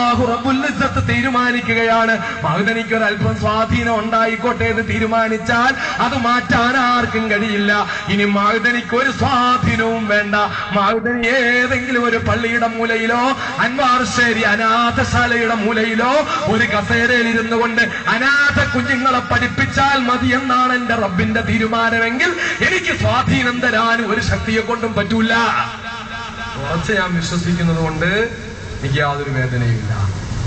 അല്ലാഹു റബ്ബുൽ ഇസ്സത്ത് തീരുമാനിക്കുകയാണ്, മഅ്ദനിക്ക് ഒരല്പം സ്വാധീനം ഉണ്ടായിക്കോട്ടെ എന്ന് തീരുമാനിച്ചാൽ അത് മാറ്റാൻ ആർക്കും കഴിയില്ല. ഇനി മഅ്ദനിക്ക് ഒരു സ്വാധീനവും വേണ്ട. മഅ്ദനി ഏതെങ്കിലും ഒരു പള്ളിയുടെ മൂലയിലോ അൻവാർശ്ശേരി അനാഥശാലയുടെ മൂലയിലോ ഒരു കസേരയിൽ ഇരുന്നു കൊണ്ട് അനാഥ കുഞ്ഞുങ്ങളെ പഠിപ്പിച്ചാൽ മതി എന്നാണ് എന്റെ റബ്ബിന്റെ തീരുമാനമെങ്കിൽ എനിക്ക് സ്വാധീനം തരാൻ ഒരു ശക്തിയെ കൊണ്ടും പറ്റൂല. കുറച്ച് ഞാൻ വിശ്വസിക്കുന്നത് കൊണ്ട് എനിക്ക് യാതൊരു വേദനയുമില്ല.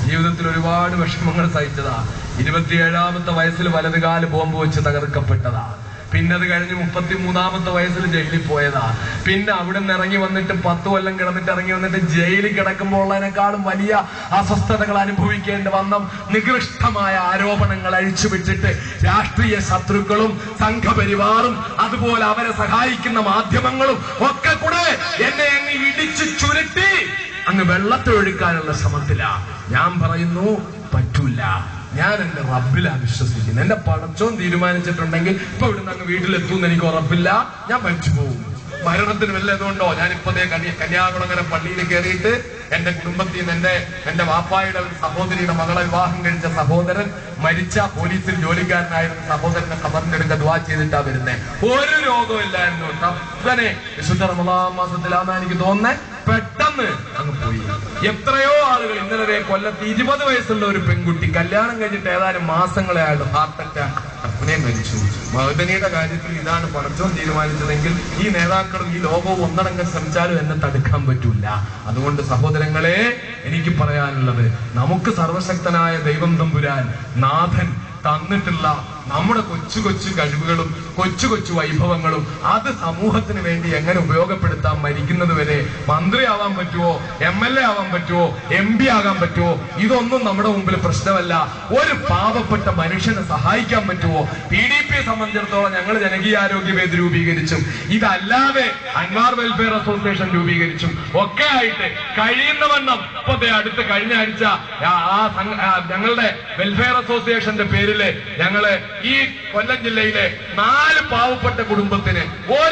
ജീവിതത്തിൽ ഒരുപാട് വിഷമങ്ങൾ സഹിച്ചതാ. 27ാമത്തെ വയസ്സിൽ വലതുകാല് ബോംബ് വെച്ച് തകർക്കപ്പെട്ടതാ. പിന്നെ അത് കഴിഞ്ഞ് 33ാമത്തെ വയസ്സിൽ ജയിലിൽ പോയതാ. പിന്നെ അവിടെ നിന്ന് ഇറങ്ങി വന്നിട്ട് 10 കൊല്ലം കിടന്നിട്ട് ഇറങ്ങി വന്നിട്ട് ജയിലിൽ കിടക്കുമ്പോൾ ഉള്ളതിനേക്കാളും വലിയ അസ്വസ്ഥതകൾ അനുഭവിക്കേണ്ടി വന്ന നികൃഷ്ടമായ ആരോപണങ്ങൾ അഴിച്ചുവിട്ടിട്ട് രാഷ്ട്രീയ ശത്രുക്കളും സംഘപരിവാറും അതുപോലെ അവരെ സഹായിക്കുന്ന മാധ്യമങ്ങളും ഒക്കെ കൂടെ എന്നെ അങ്ങ് ഇടിച്ചു ചുരുട്ടി അങ്ങ് വെള്ളത്തൊഴുക്കാനുള്ള ശ്രമത്തിലാ. ഞാൻ പറയുന്നു പറ്റൂല. ഞാൻ എന്റെ റബ്ബിലാ വിശ്വസിക്കുന്നത്. എന്റെ പടച്ചോൻ തീരുമാനിച്ചിട്ടുണ്ടെങ്കിൽ ഇപ്പൊ ഇവിടുന്ന് അങ്ങ് വീട്ടിലെത്തുമെന്ന് എനിക്ക് ഉറപ്പില്ല. ഞാൻ മരിച്ചു പോകും. മരണത്തിന് വല്ലതുകൊണ്ടോ? ഞാനിപ്പതേ കന്യാകുളങ്ങര പള്ളിയിൽ കയറിയിട്ട് എന്റെ കുടുംബത്തിൽ നിന്ന് എന്റെ വാപ്പായുടെ ഒരു സഹോദരിയുടെ മകളെ വിവാഹം കഴിച്ച സഹോദരൻ മരിച്ച പോലീസിൽ ജോലിക്കാരനായിരുന്ന സഹോദരനെ ഖബറിന്റെ അടുക്ക ദുആ ചെയ്തിട്ടാ വരുന്നേ. ഒരു രോഗമില്ലായിരുന്നു. തപ്പനെ വിശുദ്ധ റമളാൻ മാസത്തിലാണെന്ന് എനിക്ക് തോന്നുന്നേ. പെട്ടെന്ന് അങ്ങ് പോയി. എത്രയോ ആളുകൾ ഇന്നലെ കൊല്ലത്ത് 20 വയസ്സുള്ള ഒരു പെൺകുട്ടി കല്യാണം കഴിഞ്ഞിട്ട് ഏതാനും മാസങ്ങളെ ആയിട്ട് ഹാർട്ട് അറ്റാക്ക് അങ്ങനെ മരിച്ചു. മഅ്ദനിയുടെ കാര്യത്തിൽ ഇതാണ് പടച്ചോൻ തീരുമാനിച്ചതെങ്കിൽ ഈ നേതാക്കളും ഈ ലോകവും ഒന്നടങ്കം ശ്രമിച്ചാലും എന്നെ തടുക്കാൻ പറ്റൂല. അതുകൊണ്ട് സഹോദരങ്ങളെ, എനിക്ക് പറയാനുള്ളത്, നമുക്ക് സർവശക്തനായ ദൈവം തമ്പുരാൻ നാഥൻ തന്നിട്ടുള്ള നമ്മുടെ കൊച്ചു കൊച്ചു കഴിവുകളും കൊച്ചു കൊച്ചു വൈഭവങ്ങളും അത് സമൂഹത്തിന് വേണ്ടി എങ്ങനെ ഉപയോഗപ്പെടുത്താൻ മരിക്കുന്നത് വരെ മന്ത്രിയാവാൻ പറ്റുമോ, MLA ആവാൻ പറ്റുമോ, MP ആകാൻ പറ്റുമോ, ഇതൊന്നും നമ്മുടെ മുമ്പിൽ പ്രശ്നമല്ല. ഒരു പാവപ്പെട്ട മനുഷ്യനെ സഹായിക്കാൻ പറ്റുമോ? PDP സംബന്ധിച്ചിടത്തോളം ഞങ്ങൾ ജനകീയാരോഗ്യ വേദി രൂപീകരിച്ചും ഇതല്ലാതെ അൻവാർ വെൽഫെയർ അസോസിയേഷൻ രൂപീകരിച്ചും ഒക്കെ ആയിട്ട് കഴിയുന്നവണ്ണം ഇപ്പൊ അടുത്ത് കഴിഞ്ഞ ആഴ്ച ഞങ്ങളുടെ വെൽഫെയർ അസോസിയേഷന്റെ പേരില് ഞങ്ങള് ഈ കൊല്ലം ജില്ലയിലെ 4 പാവപ്പെട്ട കുടുംബത്തിന്